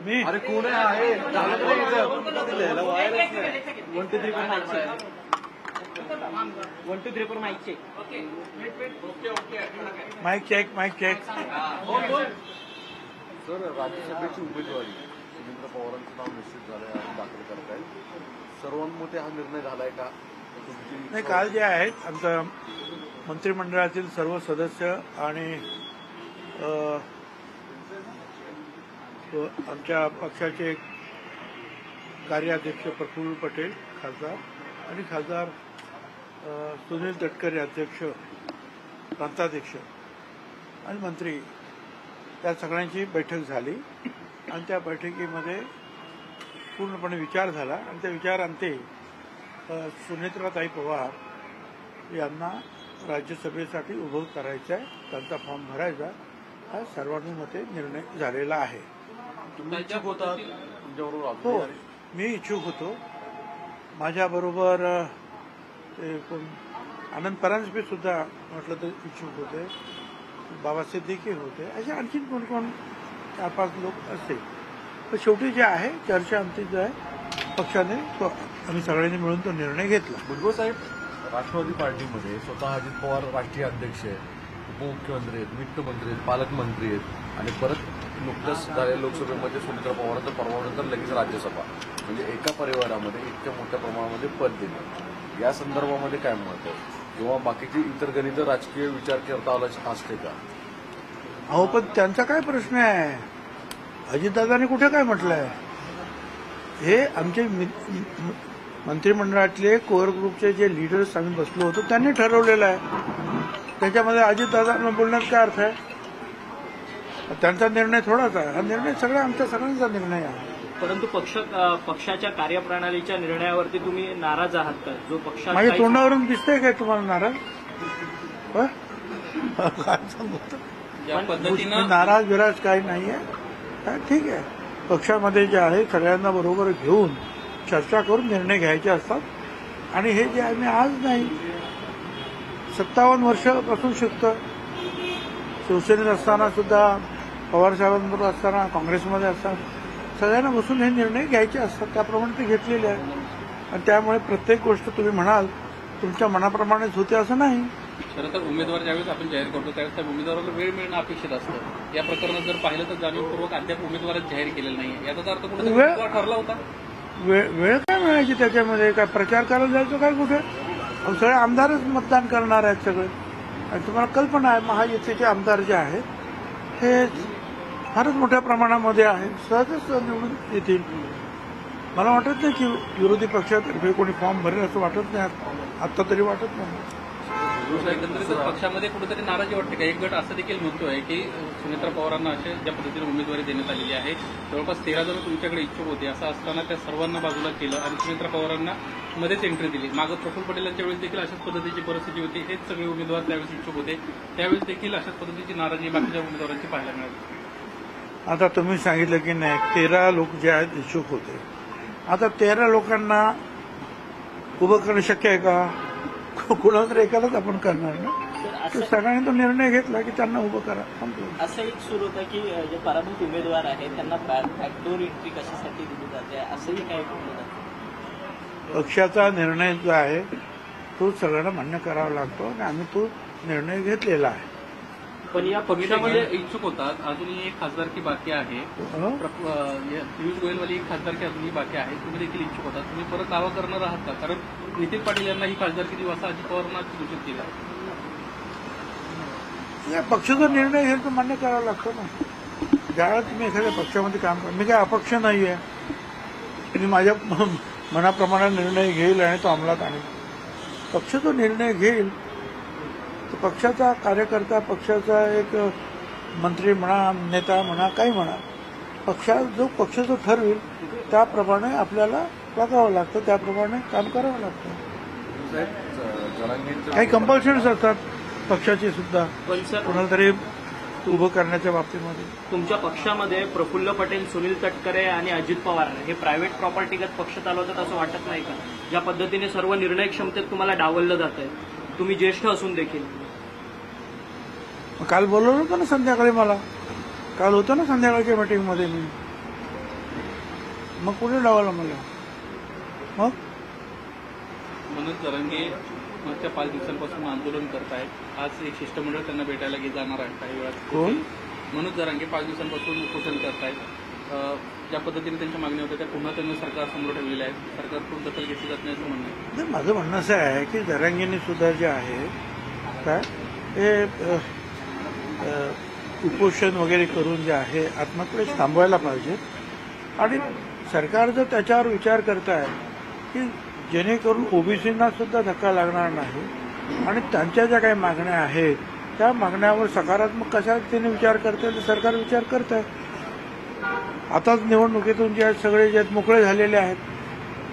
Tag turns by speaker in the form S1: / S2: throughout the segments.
S1: मी
S2: अरे कोण आहे 1 2 3 1 2 3 पर mic check.
S1: Mic check.
S3: Sir, राज्यसभेची उमेदवारी सुनील पवारांचं नाव निश्चित झालंय आणि दाखल करत आहे. सर्वांमध्ये हा निर्णय झालाय का?
S1: नाही, काल जे आहेत आमच्या मंत्रिमंडळातील सर्व सदस्य आणि आमच्या पक्षाचे कार्याध्यक्ष प्रफुल्ल पटेल खासदार आणि खासदार सुनील तटकरे अध्यक्ष, प्रांताध्यक्ष आणि मंत्री, त्या सगळ्यांची बैठक झाली आणि त्या बैठकीमध्ये पूर्णपणे विचार झाला आणि त्या विचारांते सुनेत्राताई पवार यांना राज्यसभेसाठी उभं करायचं आहे, त्यांचा फॉर्म भरायचा, हा सर्वानुमते निर्णय झालेला आहे.
S3: तुम्ही इच्छुक होता? तुमच्याबरोबर
S1: हो, मी इच्छुक होतो. माझ्याबरोबर ते कोण आनंद परांजपे सुद्धा म्हटलं तर इच्छुक होते, बाबा सिद्दीकी होते, असे आणखीन कोण कोण 4-5 लोक असतील. पण शेवटी जे आहे चर्चा आमची जो आहे पक्षाने तो आम्ही सगळ्यांनी मिळून तो निर्णय घेतला.
S3: भुजबळ साहेब, राष्ट्रवादी पार्टीमध्ये स्वतः अजित पवार राष्ट्रीय अध्यक्ष आहेत, उपमुख्यमंत्री आहेत, वित्तमंत्री आहेत, पालकमंत्री आहेत आणि परत नुकत्याच झालेल्या लोकसभेमध्ये सुनील पवारांचा परवानंतर लगेच राज्यसभा, म्हणजे एका परिवारामध्ये इतक्या मोठ्या प्रमाणामध्ये पद दिलं. या संदर्भामध्ये काय मत आहे किंवा बाकीची इतर गणित राजकीय विचार करता आला असते का?
S1: अहो, पण त्यांचा काय प्रश्न आहे? अजितदादांनी कुठे काय म्हटलंय? हे आमचे मंत्रिमंडळातले कोअर ग्रुपचे जे लीडर्स आम्ही बसलो होतो त्यांनी ठरवलेलं आहे. त्याच्यामध्ये अजितदादांना बोलण्यात काय अर्थ आहे? त्यांचा निर्णय थोडाच आहे. हा निर्णय सगळा आमच्या सगळ्यांचा निर्णय आहे.
S2: परंतु पक्षाच्या कार्यप्रणालीच्या निर्णयावरती तुम्ही नाराज आहात का? जो पक्ष
S1: माझ्या तोंडावरून दिसतंय काय तुम्हाला नाराज? काय सांगतो, नाराज विराज काही नाहीये. ठीक आहे, पक्षामध्ये जे आहे सगळ्यांना बरोबर घेऊन चर्चा करून निर्णय घ्यायचे असतात आणि हे जे आहे मी आज नाही 57 वर्षापासून शिकतो. शिवसेनेत असताना सुद्धा, पवारसाहेबांबरोबर असताना, काँग्रेसमध्ये असताना सगळ्यांना बसून हे निर्णय घ्यायचे असतात. त्याप्रमाणे ते घेतलेले आहेत आणि त्यामुळे प्रत्येक गोष्ट तुम्ही म्हणाल तुमच्या मनाप्रमाणेच होते असं नाही.
S4: खरं तर उमेदवार ज्यावेळेस आपण जाहीर करतो त्यावेळेस त्या उमेदवाराला वेळ मिळणं अपेक्षित असतं. या प्रकरणात जर पाहिलं तर जाणीवपूर्वक अद्याप उमेदवारच जाहीर केलेला नाही. याचा अर्थ कुठे उमेदवार ठरला होता?
S1: वेळ काय मिळायची त्याच्यामध्ये? काय प्रचार करायला जायचं काय कुठे? सगळे आमदारच मतदान करणार आहेत सगळे. आणि तुम्हाला कल्पना आहे महायुतीचे आमदार जे आहेत हे फारच मोठ्या प्रमाणामध्ये आहे, सहजच निवडून येतील. मला वाटत नाही की विरोधी पक्षातर्फे कोणी फॉर्म भरेल असं वाटत नाही, आत्ता तरी वाटत नाही.
S4: एकंदरीत पक्षामध्ये कुठेतरी नाराजी वाटते का? एक गट असं देखील म्हणतोय की सुनेत्रा पवारांना अशा ज्या पद्धतीने उमेदवारी देण्यात आलेली आहे, जवळपास 13 जण तुमच्याकडे इच्छुक होते, असं असताना त्या सर्वांना बाजूला केलं आणि सुनेत्रा पवारांना मध्येच एंट्री दिली. मागं प्रफुल्ल पटेलांच्या वेळेस देखील अशाच पद्धतीची परिस्थिती होती. हेच सगळे उमेदवार त्यावेळेस इच्छुक होते, त्यावेळेस देखील अशाच पद्धतीची नाराजी बाकीच्या उमेदवारांची पाहायला मिळाली.
S1: आता तुम्ही सांगितलं की नाही 13 लोक जे आहेत इच्छुक होते. आता 13 लोकांना उभं करणं शक्य आहे का? कुणाला तर एकालाच आपण करणार ना. सगळ्यांनी तो निर्णय घेतला की त्यांना उभं करा.
S2: असं एक सुरू होतं की जे पराभूत उमेदवार आहेत त्यांना बॅकडोर एंट्री कशासाठी दिली जाते, असंही काही बोललं जातं.
S1: पक्षाचा निर्णय जो आहे तो सगळ्यांना मान्य करावा लागतो आणि आम्ही तो निर्णय घेतलेला आहे.
S4: पण या पक्षामध्ये इच्छुक होतात, अजूनही एक खासदारकी बाकी आहे. पियुष गोयलवाली एक खासदारकी अजूनही बाकी आहे. तुम्ही देखील इच्छुक होतात, तुम्ही परत दावा करणार आहात का? कारण नितीन पाटील यांना ही खासदारकी देऊ असं अजित पवारांना सूचित केलं.
S1: या पक्षाचा निर्णय हे तो मान्य करावा लागतो ना. ज्यावेळेला तुम्ही एखाद्या पक्षामध्ये काम करा, मी काय अपक्ष नाहीये, मी माझ्या मनाप्रमाणे निर्णय घेईल आणि तो अंमलात आणेल. पक्ष तो निर्णय घेईल, पक्षाचा कार्यकर्ता, पक्षाचा एक मंत्री म्हणा, नेता म्हणा, काही म्हणा, पक्ष जो ठरवेल त्याप्रमाणे आपल्याला वागावं लागतं, त्याप्रमाणे काम करावं लागतं. काही कंपल्शन्स असतात पक्षाची सुद्धा कोणाला तरी उभं करण्याच्या बाबतीमध्ये.
S2: तुमच्या पक्षामध्ये प्रफुल्ल पटेल, सुनील तटकरे आणि अजित पवार हे प्रायव्हेट प्रॉपर्टीगत पक्ष चालवतात असं वाटत नाही का? ज्या पद्धतीने सर्व निर्णय क्षमतेत तुम्हाला डावललं जात आहे, तुम्ही ज्येष्ठ असून देखील.
S1: काल बोलवलं होतं ना संध्याकाळी मला, काल होतं ना संध्याकाळच्या मीटिंगमध्ये मी, मग कुठे डावला मला? मग
S4: मनोज जरांगे मागच्या 5 दिवसांपासून आंदोलन करतायत. आज एक शिष्टमंडळ त्यांना भेटायला जाणार आहे काही वेळात.
S1: कोण?
S4: मनोज जरांगे 5 दिवसांपासून उपोषण करतायत. ज्या पद्धतीने त्यांच्या मागण्या होत्या त्या पुन्हा त्यांनी सरकार समोर ठेवलेल्या आहेत. सरकारकडून दखल घेतली जात नाही असं म्हणणं आहे.
S1: नाही, माझं म्हणणं असं आहे की जरांगेंनी सुद्धा जे आहे काय हे उपोषण वगैरे करून जे आहे आत्मक्लेश थांबवायला पाहिजे. आणि सरकार जर त्याच्यावर विचार करत आहे की जेणेकरून ओबीसींना सुद्धा धक्का लागणार नाही आणि त्यांच्या ज्या काही मागण्या आहेत त्या मागण्यावर सकारात्मक कशा रीतीने विचार करते तर सरकार विचार करत आहे. आताच निवडणुकीतून जे आहेत सगळे जे आहेत मोकळे झालेले आहेत,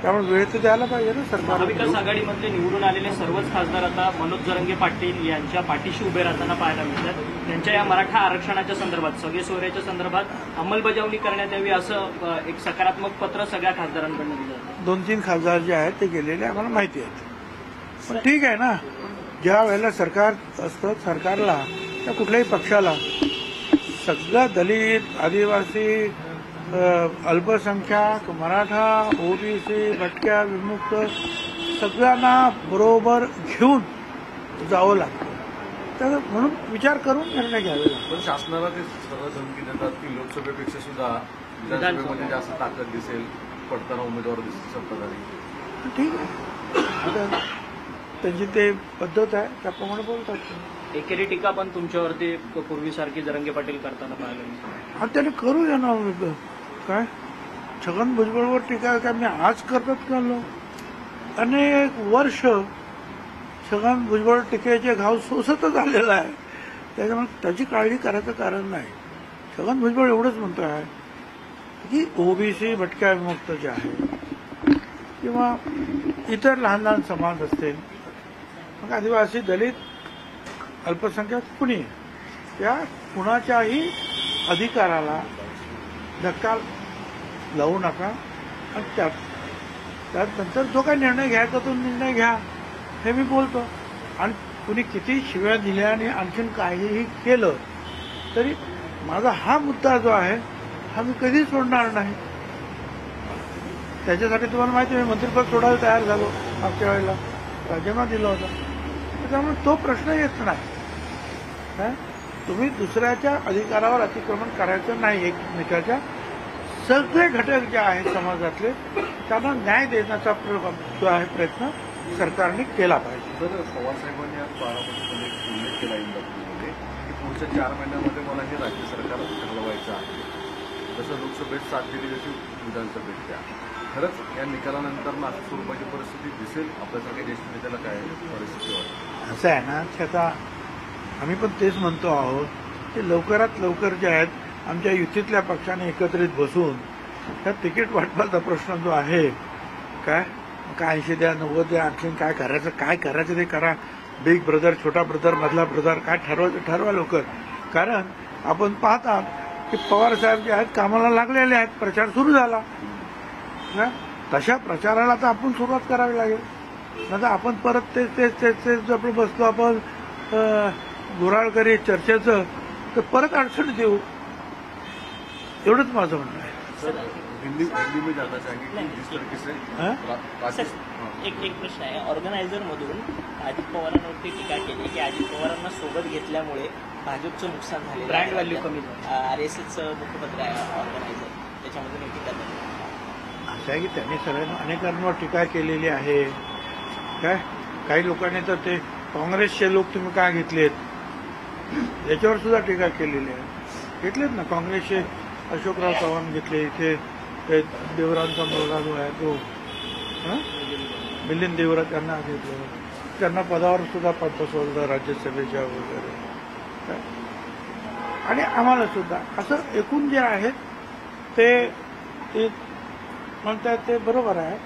S1: त्यामुळे वेळ तर द्यायला पाहिजे ना सरकार.
S2: महाविकास आघाडीमधले निवडून आलेले सर्वच खासदार आता मनोज जरांगे पाटील यांच्या पाठीशी उभे राहताना पाहायला मिळतात. त्यांच्या या मराठा आरक्षणाच्या संदर्भात सगळे सोयऱ्याच्या संदर्भात अंमलबजावणी करण्यात यावी असं एक सकारात्मक पत्र सगळ्या खासदारांकडून दिलं जातं.
S1: 2-3 खासदार जे आहेत ते गेलेले आम्हाला माहिती आहेत. पण ठीक आहे ना, ज्या वेळेला सरकार असतं सरकारला त्या कुठल्याही पक्षाला सगळं दलित, आदिवासी, अल्पसंख्याक, मराठा, ओबीसी, भटक्या, विमुक्त सगळ्यांना बरोबर घेऊन जावं लागतं. तर म्हणून विचार करून निर्णय घ्यावे लागतो.
S3: पण शासनाला ते सर्व धमकी देतात की लोकसभेपेक्षा सुद्धा विधानसभेमध्ये जास्त ताकद दिसेल, पडताना उमेदवार दिसतील सत्ताधारी.
S1: ठीक आहे, आता त्यांची ते पद्धत आहे त्याप्रमाणे बोलतात.
S2: एकेरी टीका पण तुमच्यावरती पूर्वीसारखी जरांगे पाटील करताना पाहायला मिळते.
S1: हा त्याने करू द्या ना. काय छगन भुजबळवर टीका काय मी आज करतात का लोक? अनेक वर्ष छगन भुजबळ टीकेचे घाव सोसतच आलेला आहे. त्याच्यामुळे त्याची काळजी करायचं कारण नाही. छगन भुजबळ एवढंच म्हणतो आहे की ओबीसी, भटक्या, विमुक्त जे आहे किंवा इतर लहान लहान समाज असतील, मग आदिवासी, दलित, अल्पसंख्याक कुणी या कुणाच्याही अधिकाराला धक्का लावू नका आणि त्यानंतर जो काही निर्णय घ्यायचा तो निर्णय घ्या हे मी बोलतो. आणि कुणी किती शिव्या दिल्या आणि आणखीन काहीही केलं तरी माझा हा मुद्दा जो आहे हा मी कधीच सोडणार नाही. त्याच्यासाठी तुम्हाला माहिती आहे मी मंत्रिपद सोडायला तयार झालो, मागच्या वेळेला राजीनामा दिला होता. त्यामुळे तो प्रश्न येत नाही. तुम्ही दुसऱ्याच्या अधिकारावर अतिक्रमण करायचं नाही. एकमेकाच्या सगळे घटक जे आहेत समाजातले त्यांना न्याय देण्याचा जो आहे प्रयत्न सरकारने केला पाहिजे.
S3: तर पवारसाहेबांनी आज बारामतीमध्ये एक उल्लेख केला इंदापूरमध्ये की पुढच्या 4 महिन्यामध्ये मला हे राज्य सरकार चालवायचं आहे. जसं लोकसभेत 7 दिली तशी विधानसभेत द्या. खरंच या निकालानंतर नाशिक स्वरूपाची परिस्थिती दिसेल आपल्यासारख्या ज्येष्ठ नेत्याला काय परिस्थिती वाटते?
S1: असं आहे ना की आता आम्ही पण तेच म्हणतो आहोत की लवकरात लवकर जे आहेत आमच्या युतीतल्या पक्षाने एकत्रित बसून त्या तिकीट वाटपाचा प्रश्न जो आहे काय 80 द्या 90 द्या आणखीन काय करायचं ते करा. बिग ब्रदर, छोटा ब्रदर, मधला ब्रदर काय ठरवा लवकर. कारण आपण पाहतात की पवार साहेब जे आहेत कामाला लागलेले आहेत, प्रचार सुरू झाला. तशा प्रचाराला तर आपण सुरुवात करावी लागेल. नाही तर आपण परत तेच आपण बसतो आपण गुऱ्हाळ करी चर्चेचं तर परत अडचण देऊ. एवढंच माझं म्हणणं आहे.
S3: दिल्ली में जाना चाहेंगे जिस तरीके से
S5: एक प्रश्न आहे. ऑर्गनायझर मधून अजित पवारांवरती टीका केली की अजित पवारांना सोबत घेतल्यामुळे भाजपचं नुकसान झालं,
S2: ब्रँड व्हॅल्यू कमी.
S5: RSSचं मुखपत्र आहे ऑर्गनायझर, त्याच्यामधून एक टीका झाली.
S1: असं आहे की त्यांनी सगळ्यांना अनेकांवर टीका केलेली आहे. काय काही लोकांनी तर ते काँग्रेसचे लोक तुम्ही का घेतलेत याच्यावर सुद्धा टीका केलेली आहे. घेतलेत ना काँग्रेसचे अशोकराव चव्हाण घेतले. इथे देवरांचा मुलगा जो आहे तो मिलिंद देवरा त्यांना घेतलं. त्यांना पदावर सुद्धा बसवलं राज्यसभेच्या वगैरे. आणि आम्हाला सुद्धा असं एकूण जे आहेत ते म्हणतात ते बरोबर आहे.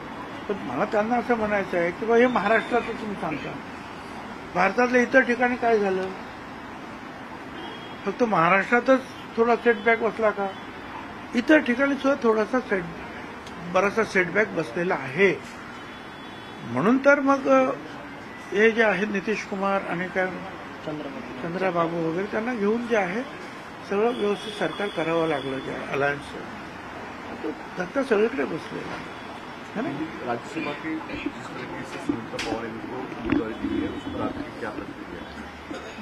S1: पण मला त्यांना असं म्हणायचं आहे की बा हे महाराष्ट्राचं तुम्ही सांगता, भारतातल्या इतर ठिकाणी काय झालं? फक्त महाराष्ट्रातच थोडा सेटबॅक बसला का? इतर ठिकाणी सुद्धा थोडासा बराचसा सेटबॅक बसलेला आहे. म्हणून तर मग हे जे आहे नितीश कुमार आणि काय चंद्राबाबू वगैरे त्यांना घेऊन जे आहे सगळं व्यवस्थित सरकार करावं लागलं त्या अलायन्सचं. धक्का सगळीकडे बसलेला है ना.
S3: राज्यसभा की जिस तरीके से सुनीता पवार इनको उम्मीदवारी दी है उस पर आपकी क्या प्रतिक्रिया है?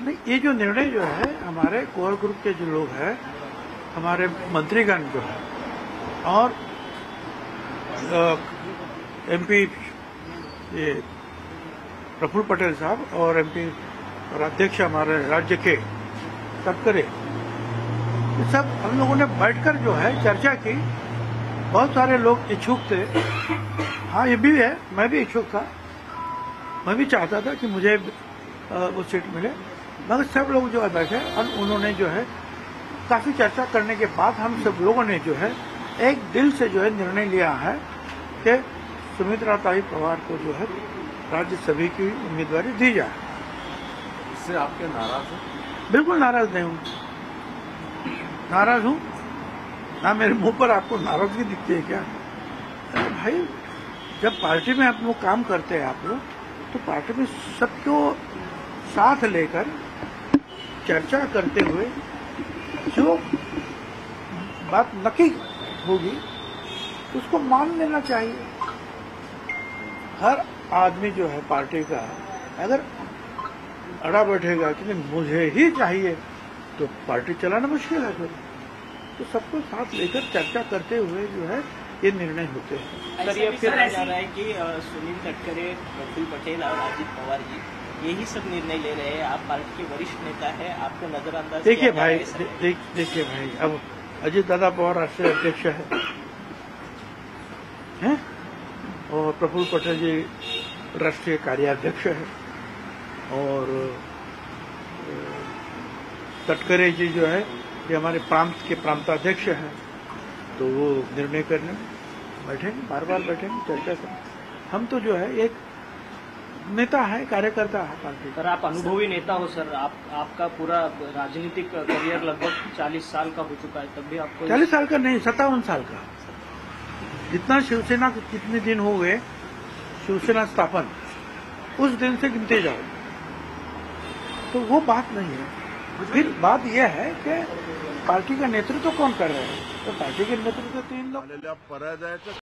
S1: नहीं, ये जो निर्णय जो है हमारे कोर ग्रुप के जो लोग हैं, हमारे मंत्रीगण जो है और एमपी ये प्रफुल्ल पटेल साहब और एमपी और अध्यक्ष हमारे राज्य के तटकरे, ये सब हम लोगों ने बैठकर जो है चर्चा की. बहुत सारे लोग इच्छुक थे. हाँ, ये भी है, मैं भी इच्छुक था. मैं भी चाहता था कि मुझे वो सीट मिले. मगर सब लोग जो है बैठे और उन्होंने जो है काफी चर्चा करने के बाद हम सब लोगों ने जो है एक दिल से जो है निर्णय लिया है कि सुमित्रा ताई पवार को जो है राज्यसभा की उम्मीदवारी दी जाए.
S3: इससे आपके नाराज हैं?
S1: बिल्कुल नाराज नहीं हूँ. नाराज हूँ ना, मेरे मुंह पर आपको नाराजगी दिखती है क्या? अरे भाई, जब पार्टी में आप लोग काम करते हैं आप लोग, तो पार्टी में सबको साथ लेकर चर्चा करते हुए जो बात नक्की होगी उसको मान लेना चाहिए. हर आदमी जो है पार्टी का अगर अड़ा बैठेगा कि नहीं मुझे ही चाहिए, तो पार्टी चलाना मुश्किल है. फिर तो सबको साथ लेकर चर्चा करते हुए जो है ये निर्णय होते हैं.
S5: सर, ये फिर जा रहा है कि सुनील तटकरे, प्रफुल्ल पटेल और अजित पवार जी यही सब निर्णय ले रहे हैं. आप पार्टी के वरिष्ठ नेता है, आपको नजरअंदाज
S1: देखिए
S5: किया जा
S1: भाई,
S5: रहा है, सर?
S1: देखिए भाई, अब अजित दादा पवार राष्ट्रीय अध्यक्ष हैं और प्रफुल्ल पटेल जी राष्ट्रीय कार्याध्यक्ष है और तटकरे जी जो है ये हमारे प्रांत के प्रांताध्यक्ष हैं. तो वो निर्णय करने बैठेंगे, बार बार बैठेंगे, चर्चा करेंगे. हम तो जो है एक नेता है, कार्यकर्ता है पार्टी.
S2: सर, आप अनुभवी नेता हो सर. आपका पूरा राजनीतिक करियर लगभग 40 साल का हो चुका है, तब भी आपको
S1: 40 साल का नहीं, 57 साल का. जितना शिवसेना के कितने दिन हो गए शिवसेना स्थापन, उस दिन से गिनते जाओ. तो वो बात नहीं है. फिर बात यह है कि पार्टी का नेतृत्व कौन कर रहा है. तो पार्टी के नेतृत्व 3 लोग.
S3: पराजयाचं